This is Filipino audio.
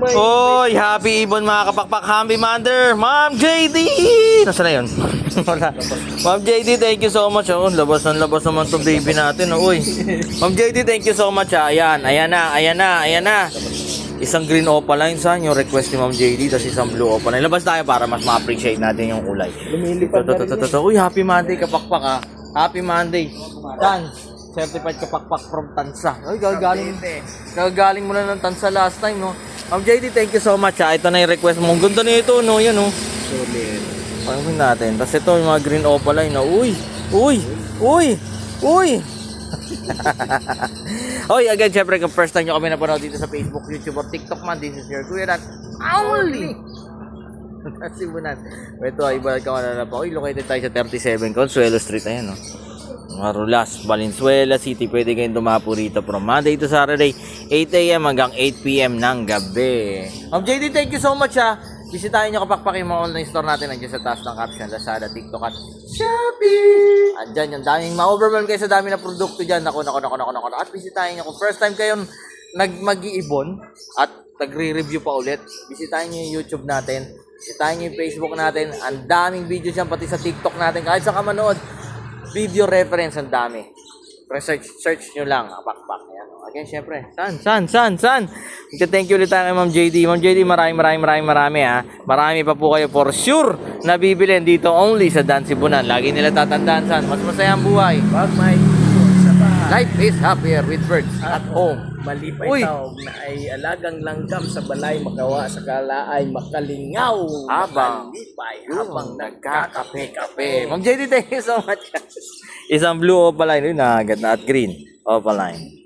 Oy, happy ibon mga kapakpak, happy mother, Ma'am JD! Nasaan na yun? Wala. Ma'am JD, thank you so much. Oh, labas naman to baby natin. Oh, uy. Ma'am JD, thank you so much. Ayan, ayan na. Isang green opaline sa yung request ni Ma'am JD, tapos isang blue opaline. Labas tayo para mas ma-appreciate natin yung kulay. Lumilipad na rin Ito. Uy, happy Monday kapakpak ha. Happy Monday. Dan, certified kapakpak from Tansa. Uy, gagaling mo na ng Tansa last time, no? Ma'am JD, thank you so much ha. Ito na yung request mo. Ang ganda nito, no? Yan, no? Solid. Pagawin natin. Tapos ito yung mga green opaline na. Uy! Hoy, again, syempre kung first time nyo kami napanood dito sa Facebook, YouTube, or TikTok man, this is your Kuya Rat. Only! Simulan. Ito ay ibalik ka na pa. Uy, located tayo sa 37 Consuelo Street. Ayan, no? Marulas, Valenzuela City. Pwede kayong dumapo rito from Monday to Saturday, 8 a.m. hanggang 8 p.m. ng gabi. Ma'am JD, thank you so much ha. Bisitahin nyo kapakpak yung mga online store natin. Nandiyan sa taas ng caption, Lazada, TikTok at Shopee. Andyan yung daming ma-overwhelm kayo sa dami na produkto dyan. Naku. At bisitahin nyo kung first time kayong mag-iibon at nagre-review pa ulit. Bisitahin nyo yung YouTube natin. Bisitahin nyo yung Facebook natin. Ang daming video dyan, pati sa TikTok natin. Kahit sa kamanood, video reference ang dami. Search nyo lang, pakpak. Ayan. Again, syempre, San? Thank you ulit tayo kay Ma'am JD. Ma'am JD, marami ha. Marami pa po kayo for sure na bibilin dito only sa Dan Sibunan. Lagi nila tatandaan, San. Mas masaya ang buhay. Wag may ibon sa bahay. Life is happier with birds at home. Malipay Uy! taog na ay alagang langgam sa balay makawa sa kala ay makalingaw. Malipay habang Nagkakape-kape. Ma'am JD, thank you so much. Isang blue opaline. Uy, nakagat na at green opaline.